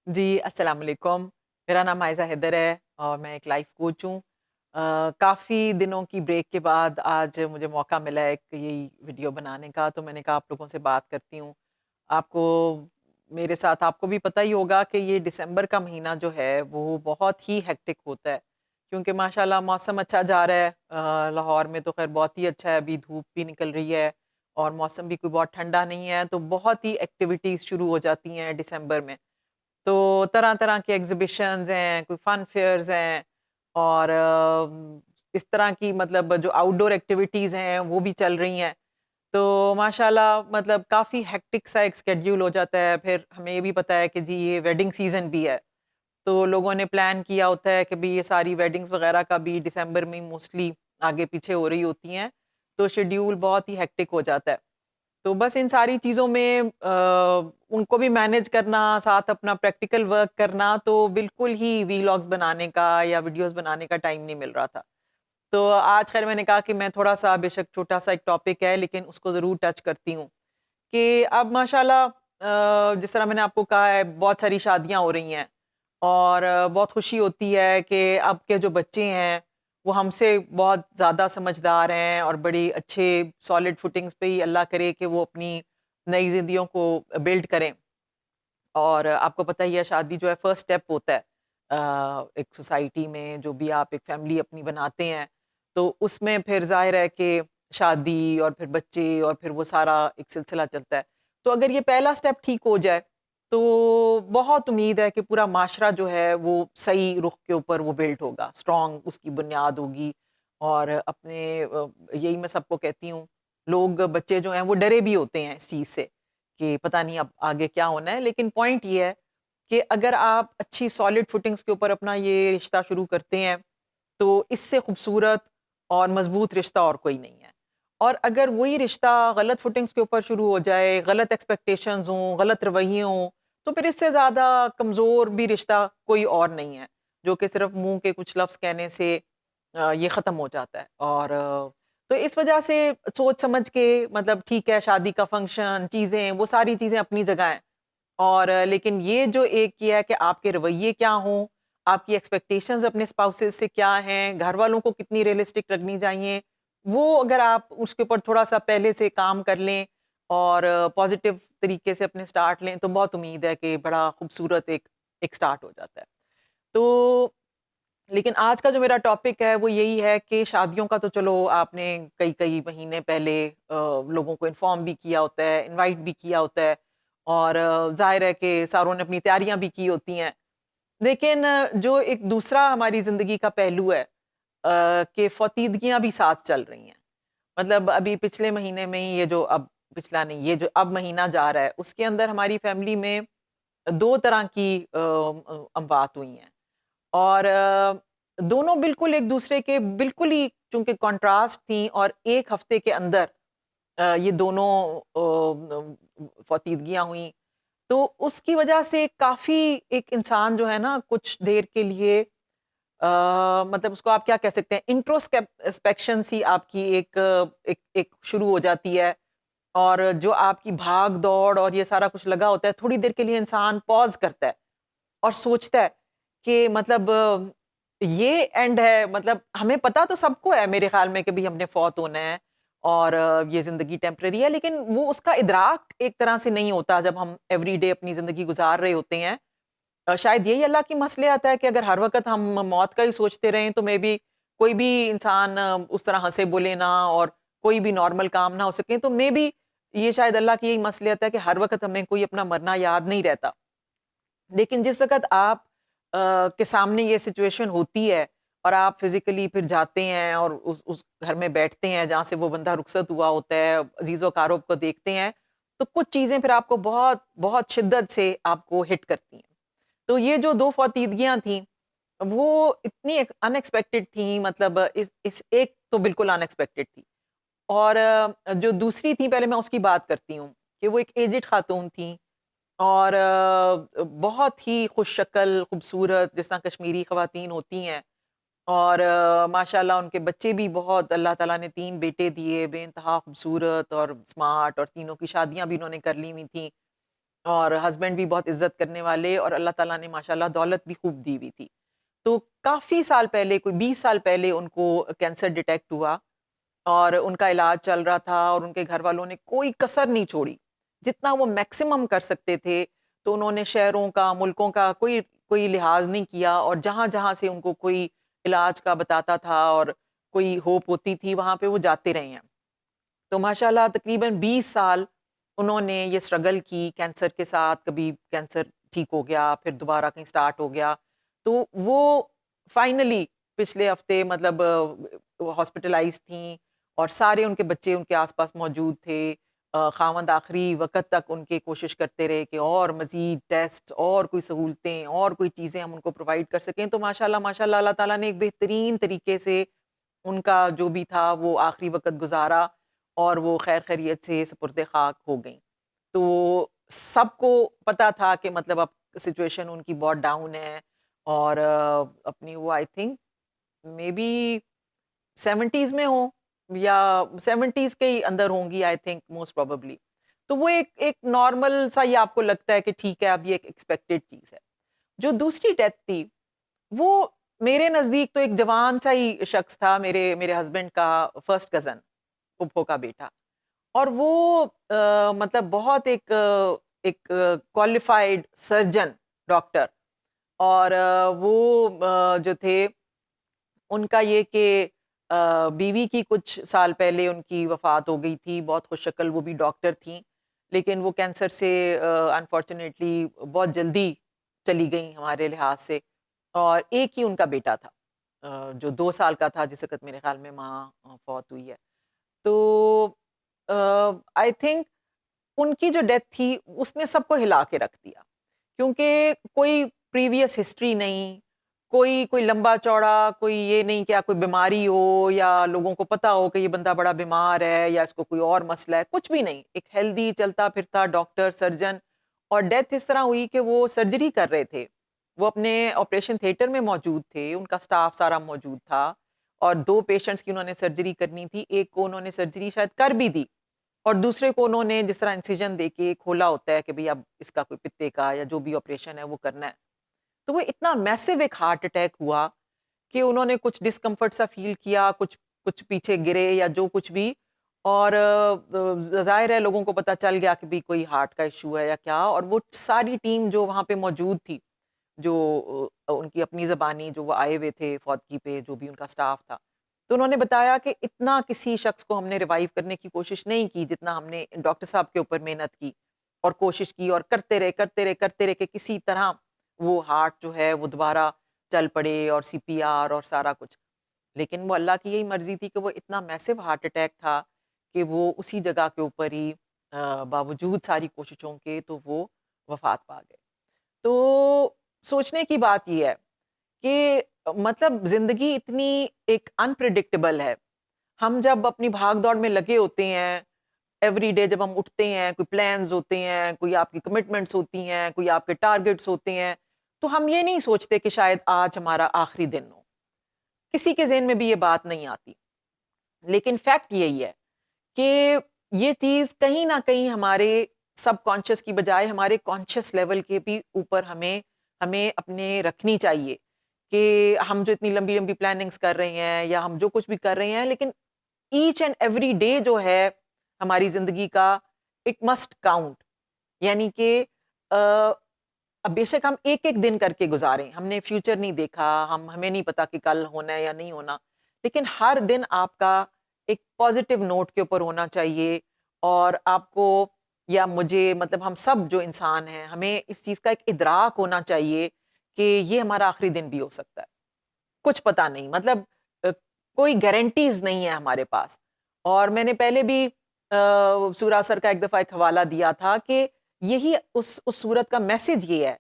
जी, अस्सलाम वालेकुम। मेरा नाम आयज़ा हैदर है और मैं एक लाइफ़ कोच हूँ। काफ़ी दिनों की ब्रेक के बाद आज मुझे मौका मिला है एक यही वीडियो बनाने का, तो मैंने कहा आप लोगों से बात करती हूँ। आपको मेरे साथ आपको भी पता ही होगा कि ये दिसंबर का महीना जो है, वो बहुत ही हेक्टिक होता है, क्योंकि माशाल्लाह मौसम अच्छा जा रहा है। लाहौर में तो ख़ैर बहुत ही अच्छा है, अभी धूप भी निकल रही है और मौसम भी कोई बहुत ठंडा नहीं है, तो बहुत ही एक्टिविटीज़ शुरू हो जाती हैं दिसंबर में। तो तरह-तरह के एग्ज़िबिशन्स हैं, कोई फन फेयर्स हैं और इस तरह की मतलब जो आउटडोर एक्टिविटीज़ हैं, वो भी चल रही हैं। तो माशाल्लाह मतलब काफ़ी हेक्टिक सा एक शेड्यूल हो जाता है। फिर हमें ये भी पता है कि जी ये वेडिंग सीज़न भी है। तो लोगों ने प्लान किया होता है कि भई ये सारी वेडिंग्स वग़ैरह का भी दिसंबर में मोस्टली आगे-पीछे हो रही होती हैं। तो शेड्यूल बहुत ही हेक्टिक हो जाता है। तो बस इन सारी चीज़ों में उनको भी मैनेज करना, साथ अपना प्रैक्टिकल वर्क करना, तो बिल्कुल ही व्लॉग्स बनाने का या वीडियोज़ बनाने का टाइम नहीं मिल रहा था। तो आज ख़ैर मैंने कहा कि मैं थोड़ा-सा बेशक छोटा-सा एक टॉपिक है, लेकिन उसको ज़रूर टच करती हूँ कि अब माशाल्लाह जिस तरह मैंने आपको कहा है, बहुत सारी शादियाँ हो रही हैं और बहुत खुशी होती है कि अब के जो बच्चे हैं, वो हमसे बहुत ज़्यादा समझदार हैं और बड़ी अच्छे सॉलिड फुटिंग्स पे ही अल्लाह करे कि वो अपनी नई ज़िंदगियों को बिल्ड करें। और आपको पता ही है शादी जो है फर्स्ट स्टेप होता है एक सोसाइटी में जो भी आप एक फैमिली अपनी बनाते हैं, तो उसमें फिर ज़ाहिर है कि शादी और फिर बच्चे और फिर वो सारा एक सिलसिला चलता है। तो अगर ये पहला स्टेप ठीक हो जाए, तो बहुत उम्मीद है कि पूरा माशरा जो है वो सही रुख के ऊपर वो बिल्ड होगा, स्ट्रॉन्ग उसकी बुनियाद होगी और अपने यही मैं सबको कहती हूँ, लोग बच्चे जो हैं वो डरे भी होते हैं इस चीज़ से। कि पता नहीं अब आगे क्या होना है। लेकिन पॉइंट ये है कि अगर आप अच्छी सॉलिड फुटिंग्स के ऊपर अपना ये रिश्ता शुरू करते हैं, तो इससे खूबसूरत और मज़बूत रिश्ता और कोई नहीं है। और अगर वही रिश्ता गलत फुटिंग्स के ऊपर शुरू हो जाए, गलत एक्सपेक्टेशंस हों, गलत रवैये हों, तो फिर इससे ज़्यादा कमज़ोर भी रिश्ता कोई और नहीं है, जो कि सिर्फ़ मुँह के कुछ लफ्ज़ कहने से ये ख़त्म हो जाता है। और तो इस वजह से सोच समझ के मतलब ठीक है शादी का फंक्शन, चीज़ें, वो सारी चीज़ें अपनी जगह हैं। और लेकिन ये जो एक ये है कि आपके रवैये क्या हों, आपकी एक्सपेक्टेशंस अपने स्पाउसेस से क्या हैं, घर वालों को कितनी रियलिस्टिक लगनी चाहिए, वो अगर आप उसके ऊपर थोड़ा-सा पहले से काम कर लें और पॉज़िटिव तरीके से अपने स्टार्ट लें, तो बहुत उम्मीद है कि बड़ा खूबसूरत एक एक स्टार्ट हो जाता है। तो लेकिन आज का जो मेरा टॉपिक है वो यही है कि शादियों का तो चलो आपने कई-कई महीने पहले लोगों को इन्फॉर्म भी किया होता है, इनवाइट भी किया होता है और ज़ाहिर है कि सारों ने अपनी तैयारियां भी की होती हैं। लेकिन जो एक दूसरा हमारी ज़िंदगी का पहलू है कि फ़ौतीदगियाँ भी साथ चल रही हैं। मतलब अभी पिछले महीने में ही ये जो अब पिछला नहीं, ये जो अब महीना जा रहा है, उसके अंदर हमारी फैमिली में 2 तरह की अमवात हुई हैं। और दोनों बिल्कुल एक दूसरे के बिल्कुल ही चूँकि कॉन्ट्रास्ट थी और 1 हफ्ते के अंदर ये दोनों फ़ौतीदगियाँ हुईं। तो उसकी वजह से काफ़ी एक इंसान जो है ना कुछ देर के लिए मतलब उसको आप क्या कह सकते हैं इंट्रोस्पेक्शन सी आपकी एक एक शुरू हो जाती है और जो आपकी भाग-दौड़ और ये सारा कुछ लगा होता है, थोड़ी देर के लिए इंसान पॉज़ करता है और सोचता है कि मतलब ये एंड है मतलब हमें पता तो सबको है मेरे ख़्याल में कि भई हमने फ़ौत होना है और ये ज़िंदगी टेम्परेरी है, लेकिन वो उसका इदराक एक तरह से नहीं होता जब हम एवरीडे अपनी ज़िंदगी गुज़ार रहे होते हैं। शायद यही अल्लाह की मसलियत है कि अगर हर वक़्त हम मौत का ही सोचते रहें तो मेबी कोई भी इंसान उस तरह हँसे बोले ना और कोई भी नॉर्मल काम ना हो सके, तो मेबी ये शायद अल्लाह की यही मसलियत है कि हर वक़्त हमें कोई अपना मरना याद नहीं रहता। लेकिन जिस वक़्त आप के सामने ये सिचुएशन होती है और आप फ़िज़िकली फिर जाते हैं और उस घर में बैठते हैं जहाँ से वो बंदा रुखसत हुआ होता है, अज़ीज़-ओ-क़ारिब को देखते हैं, तो कुछ चीज़ें फिर आपको बहुत, बहुत शिद्दत से आपको हिट करती हैं। तो ये जो 2 फ़ौतीदगियाँ थीं, वो इतनी अनएक्सपेक्टेड थी मतलब इस एक तो बिल्कुल अनएक्सपेक्टेड थी और जो दूसरी थी पहले मैं उसकी बात करती हूँ, कि वो एक एज्ड खातून थीं और बहुत ही खुशशक्ल, खूबसूरत जिस तरह कश्मीरी ख़वातीन होती हैं और माशाअल्लाह उनके बच्चे भी बहुत अल्लाह ताला ने 3 बेटे दिए, बेइंतहा खूबसूरत और स्मार्ट और तीनों की शादियाँ भी उन्होंने कर ली हुई थीं। और हस्बैंड भी बहुत इज़्ज़त करने वाले, और अल्लाह ताला ने माशाल्लाह दौलत भी खूब दी हुई थी। तो काफ़ी साल पहले, कोई 20 साल पहले उनको कैंसर डिटेक्ट हुआ, और उनका इलाज चल रहा था, और उनके घर वालों ने कोई कसर नहीं छोड़ी। जितना वो मैक्सिमम कर सकते थे, तो उन्होंने शहरों का, मुल्कों का कोई कोई लिहाज़ नहीं किया, और जहाँ-जहाँ से उनको कोई इलाज का बताता था और कोई होप होती थी, वहाँ पे वो जाते रहे हैं। तो माशाल्लाह तकरीबन 20 साल उन्होंने ये स्ट्रगल की कैंसर के साथ। कभी कैंसर ठीक हो गया, फिर दोबारा कहीं स्टार्ट हो गया। तो वो फाइनली पिछले हफ्ते मतलब हॉस्पिटलाइज़ थीं, और सारे उनके बच्चे उनके आस-पास मौजूद थे। ख़ावंद आखिरी वक़्त तक उनकी कोशिश करते रहे कि और मज़ीद टेस्ट और कोई सहूलतें और कोई चीज़ें हम उनको प्रोवाइड कर सकें। तो माशाल्लाह माशाल्लाह अल्लाह ताला ने एक बेहतरीन तरीके से उनका जो भी था वो आखिरी वक़्त गुज़ारा, और वो ख़ैर ख़ैरियत से सुपुर्द ख़ाक हो गईं। तो सबको पता था कि मतलब अब सिचुएशन उनकी बहुत डाउन है, और अपनी वो आई थिंक मेबी 70s में हों, या 70s के ही अंदर होंगी आई थिंक मोस्ट प्रोबेबली। तो वो एक एक नॉर्मल सा ये आपको लगता है कि ठीक है, अब ये एक एक्सपेक्टेड चीज़ है। जो दूसरी डेथ थी, वो मेरे नज़दीक तो एक जवान सा ही शख्स था, मेरे मेरे हस्बैंड का फर्स्ट कज़न, फूफो का बेटा। और वो मतलब बहुत एक क्वालिफ़ाइड सर्जन, डॉक्टर, और वो जो थे, उनका ये कि बीवी की कुछ साल पहले उनकी वफ़ात हो गई थी, बहुत खुशशक्ल वो भी डॉक्टर थीं, लेकिन वो कैंसर से अनफॉर्च्युनेटली बहुत जल्दी चली गईं हमारे लिहाज़ से। और एक ही उनका बेटा था, जो 2 साल का था, जिस वक़्त मेरे ख़्याल में माँ फ़ौत हुई है। तो आई थिंक उनकी जो डेथ थी, उसने सबको हिला के रख दिया, क्योंकि कोई प्रीवियस हिस्ट्री नहीं, कोई कोई लंबा-चौड़ा कोई ये नहीं, क्या कोई बीमारी हो, या लोगों को पता हो कि ये बंदा बड़ा बीमार है, या इसको कोई और मसला है, कुछ भी नहीं। एक हेल्दी चलता-फिरता डॉक्टर, सर्जन, और डेथ इस तरह हुई कि वो सर्जरी कर रहे थे। वो अपने ऑपरेशन थिएटर में मौजूद थे, उनका स्टाफ सारा मौजूद था, और 2 पेशेंट्स की उन्होंने सर्जरी करनी थी। एक को उन्होंने सर्जरी शायद कर भी दी, और दूसरे को उन्होंने जिस तरह इंसिजन देके खोला होता है कि भई अब इसका कोई पित्ते का या जो भी ऑपरेशन है वो करना है। तो वो इतना मैसिव एक हार्ट अटैक हुआ कि उन्होंने कुछ डिस्कम्फर्ट सा फ़ील किया, कुछ कुछ पीछे गिरे या जो कुछ भी, और ज़ाहिर है लोगों को पता चल गया कि भई कोई हार्ट का इश्यू है या क्या, और वो सारी टीम जो वहाँ पे मौजूद थी, जो उनकी अपनी ज़बानी जो वो आए हुए थे फ़ौतगी पे, जो भी उनका स्टाफ था। तो उन्होंने बताया कि इतना किसी शख्स को हमने रिवाइव करने की कोशिश नहीं की, जितना हमने डॉक्टर साहब के ऊपर मेहनत की और कोशिश की, और करते रहे, करते रहे, करते रहे कि किसी तरह वो हार्ट जो है वो दोबारा चल पड़े, और सीपीआर और सारा कुछ। लेकिन वो अल्लाह की यही मर्ज़ी थी कि वो इतना मैसिव हार्ट अटैक था कि वो उसी जगह के ऊपर ही बावजूद सारी कोशिशों के, तो वो वफ़ात पा गए। तो सोचने की बात ये है कि मतलब ज़िंदगी इतनी एक अनप्रेडिक्टेबल है। हम जब अपनी भाग-दौड़ में लगे होते हैं, एवरीडे जब हम उठते हैं, कोई प्लान्स होते हैं, कोई आपकी कमिटमेंट्स होती हैं, कोई आपके टारगेट्स होते हैं, तो हम ये नहीं सोचते कि शायद आज हमारा आखिरी दिन हो। किसी के ज़हन में भी ये बात नहीं आती। लेकिन फैक्ट यही है कि ये चीज़ कहीं न कहीं हमारे सबकॉन्शियस की बजाय हमारे कॉन्शियस लेवल के भी ऊपर हमें हमें अपने रखनी चाहिए, कि हम जो इतनी लंबी-लंबी प्लानिंग्स कर रहे हैं, या हम जो कुछ भी कर रहे हैं, लेकिन ईच एंड एवरी डे जो है हमारी ज़िंदगी का, इट मस्ट काउंट। यानी कि अ, अब बेशक हम एक-एक दिन करके गुज़ारें, हमने फ्यूचर नहीं देखा, हमें नहीं पता कि कल होना है या नहीं होना, लेकिन हर दिन आपका एक पॉज़िटिव नोट के ऊपर होना चाहिए, और आपको या मुझे, मतलब हम सब जो इंसान हैं, हमें इस चीज़ का एक इदराक होना चाहिए कि ये हमारा आखिरी दिन भी हो सकता है। कुछ पता नहीं, मतलब कोई गारंटीज़ नहीं है हमारे पास। और मैंने पहले भी सूरा असर का एक दफ़ा एक हवाला दिया था कि यही उस सूरत का मैसेज ये है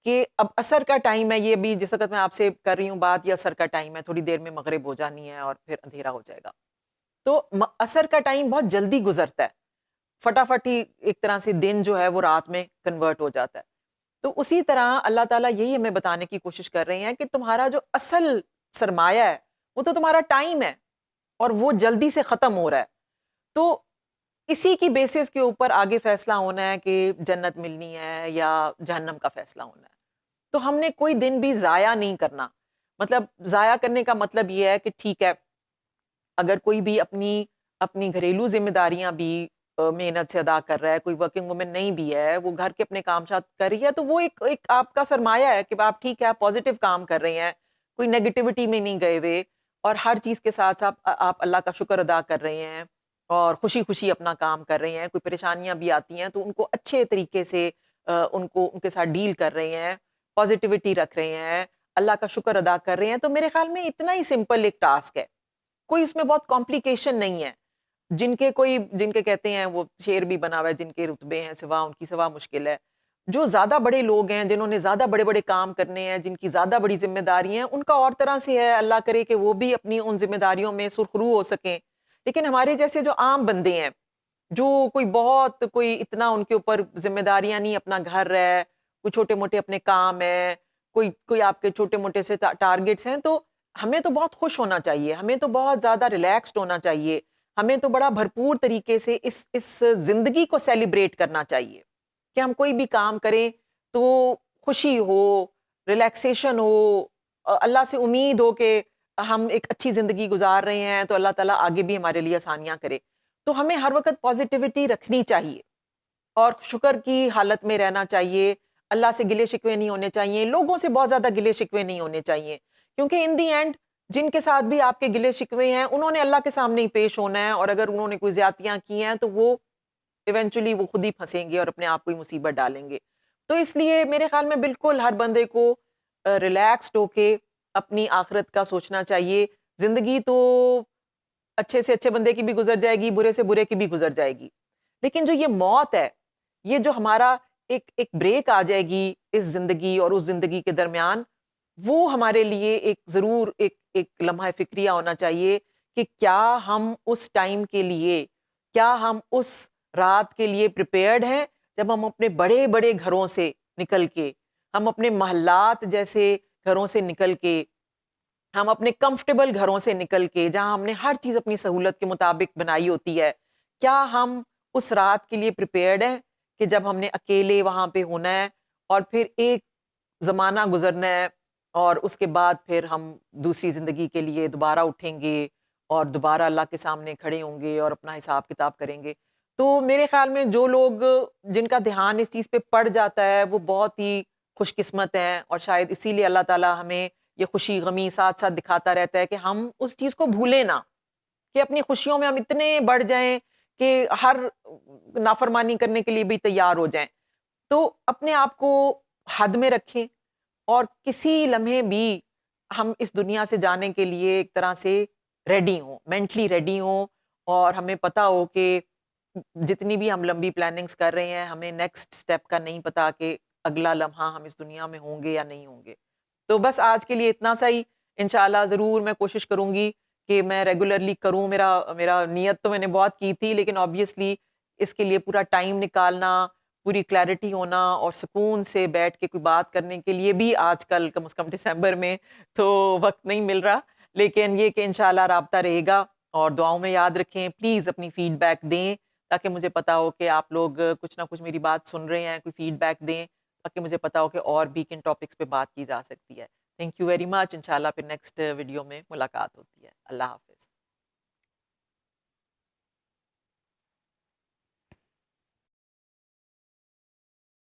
कि अब असर का टाइम है, ये भी जिस वक़्त मैं आपसे कर रही हूँ बात, ये असर का टाइम है, थोड़ी देर में मगरिब हो जानी है और फिर अंधेरा हो जाएगा। तो असर का टाइम बहुत जल्दी गुज़रता है, फटाफट ही एक तरह से दिन जो है वो रात में कन्वर्ट हो जाता है। तो उसी तरह अल्लाह ताला यही हमें बताने की कोशिश कर रहे हैं कि तुम्हारा जो असल सरमाया है, वो तो तुम्हारा टाइम है, और वो जल्दी से ख़त्म हो रहा है। तो इसी की बेसिस के ऊपर आगे फैसला होना है कि जन्नत मिलनी है या जहन्नम का फैसला होना है। तो हमने कोई दिन भी ज़ाया नहीं करना। मतलब ज़ाया करने का मतलब ये है कि ठीक है, अगर कोई भी अपनी अपनी घरेलू ज़िम्मेदारियाँ भी मेहनत से अदा कर रहा है, कोई वर्किंग वुमन नहीं भी है, वो घर के अपने काम-शाम कर रही है, तो वो एक एक आपका सरमाया है कि आप ठीक है, आप पॉज़िटिव काम कर रहे हैं, कोई नेगेटिविटी में नहीं गए हुए और हर चीज़ के साथ-साथ आप अल्लाह का शुक्र अदा कर रहे हैं और खुशी-खुशी अपना काम कर रहे हैं। कोई परेशानियाँ भी आती हैं, तो उनको अच्छे तरीके से उनको उनके साथ डील कर रहे हैं, पॉज़िटिविटी रख रहे हैं, अल्लाह का शुक्र अदा कर रहे हैं, तो मेरे ख़्याल में इतना ही सिंपल एक टास्क है। कोई उसमें बहुत कॉम्प्लिकेशन नहीं है। जिनके कहते हैं वो शेर भी बना हुआ है, जिनके रुतबे हैं सिवा उनकी सिवा मुश्किल है। जो ज़्यादा बड़े लोग हैं, जिन्होंने ज़्यादा बड़े-बड़े काम करने हैं, जिनकी ज़्यादा बड़ी ज़िम्मेदारी हैं, उनका और तरह से है, अल्लाह करे कि वो भी अपनी उन ज़िम्मेदारियों में सुरखरू हो सकें। लेकिन हमारे जैसे जो आम बंदे हैं, जो कोई इतना उनके ऊपर ज़िम्मेदारियाँ नहीं, अपना घर है, कोई छोटे-मोटे अपने काम हैं, कोई कोई आपके छोटे-मोटे से टारगेट्स हैं, तो हमें तो बहुत खुश होना चाहिए, हमें तो बहुत ज़्यादा रिलैक्स्ड होना चाहिए, हमें तो बड़ा भरपूर तरीके से इस ज़िंदगी को सेलिब्रेट करना चाहिए, कि हम कोई भी काम करें तो खुशी हो, रिलैक्सेशन हो, अल्लाह से उम्मीद हो कि हम एक अच्छी ज़िंदगी गुज़ार रहे हैं, तो अल्लाह ताला आगे भी हमारे लिए आसानियाँ करे। तो हमें हर वक़्त पॉज़िटिविटी रखनी चाहिए और शुक्र की हालत में रहना चाहिए, अल्लाह से गिले-शिकवे नहीं होने चाहिए, लोगों से बहुत ज़्यादा गिले-शिकवे नहीं होने चाहिए। क्योंकि इन द एंड जिनके साथ भी आपके गिले-शिकवे हैं, उन्होंने अल्लाह के सामने ही पेश होना है और अगर उन्होंने कोई ज़्यादतियाँ की हैं, तो वो इवेंचुअली वो खुद ही फँसेंगे और अपने आप को ही मुसीबत डालेंगे। तो इसलिए मेरे ख़्याल में बिल्कुल हर बंदे को रिलैक्स्ड होके अपनी आखिरत का सोचना चाहिए। ज़िंदगी तो अच्छे से अच्छे बंदे की भी गुज़र जाएगी, बुरे से बुरे की भी गुज़र जाएगी। लेकिन जो ये मौत है, ये जो हमारा एक एक ब्रेक आ जाएगी इस ज़िंदगी और उस ज़िंदगी के दरमियान, वो हमारे लिए एक ज़रूर एक एक लम्हा फ़िक्रिया होना चाहिए कि क्या हम उस टाइम के लिए, क्या हम उस रात के लिए प्रिपेयर्ड हैं, जब हम अपने बड़े-बड़े घरों से निकल के, हम अपने महल्लात जैसे घरों से निकल के, हम अपने कंफर्टेबल घरों से निकल के, जहाँ हमने हर चीज़ अपनी सहूलत के मुताबिक बनाई होती है, क्या हम उस रात के लिए प्रिपेयर्ड हैं कि जब हमने अकेले वहाँ पे होना है और फिर एक ज़माना गुज़रना है और उसके बाद फिर हम दूसरी ज़िंदगी के लिए दोबारा उठेंगे और दोबारा अल्लाह के सामने खड़े होंगे और अपना हिसाब-किताब करेंगे। तो मेरे ख़्याल में जो लोग जिनका ध्यान इस चीज़ पे पड़ जाता है, वो बहुत ही खुशकिस्मत हैं और शायद इसीलिए अल्लाह ताला हमें ये खुशी-गमी साथ-साथ दिखाता रहता है कि हम उस चीज़ को भूलें ना, कि अपनी खुशियों में हम इतने बढ़ जाएँ कि हर नाफ़रमानी करने के लिए भी तैयार हो जाएँ। तो अपने आप को हद में रखें और किसी लम्हे भी हम इस दुनिया से जाने के लिए एक तरह से रेडी हों, मेंटली रेडी हों और हमें पता हो कि जितनी भी हम लंबी प्लानिंग्स कर रहे हैं, हमें नेक्स्ट स्टेप का नहीं पता कि अगला लम्हा हम इस दुनिया में होंगे या नहीं होंगे। तो बस आज के लिए इतना सा ही, इंशाल्लाह ज़रूर मैं कोशिश करूँगी कि मैं रेगुलरली करूँ। मेरा मेरा नियत तो मैंने बहुत की थी, लेकिन ऑब्वियसली इसके लिए पूरा टाइम निकालना, पूरी क्लैरिटी होना और सुकून से बैठ के कोई बात करने के लिए भी आजकल कम से कम दिसंबर में तो वक़्त नहीं मिल रहा। लेकिन ये कि इंशाल्लाह राब्ता रहेगा और दुआओं में याद रखें। प्लीज़ अपनी फीडबैक दें, ताकि मुझे पता हो कि आप लोग कुछ ना कुछ मेरी बात सुन रहे हैं, कोई फीडबैक दें, ताकि मुझे पता हो कि और भी किन टॉपिक्स पे बात की जा सकती है। Thank you very much. इंशाल्लाह फिर नेक्स्ट वीडियो में मुलाकात होती है। अल्लाह हाफ़िज़।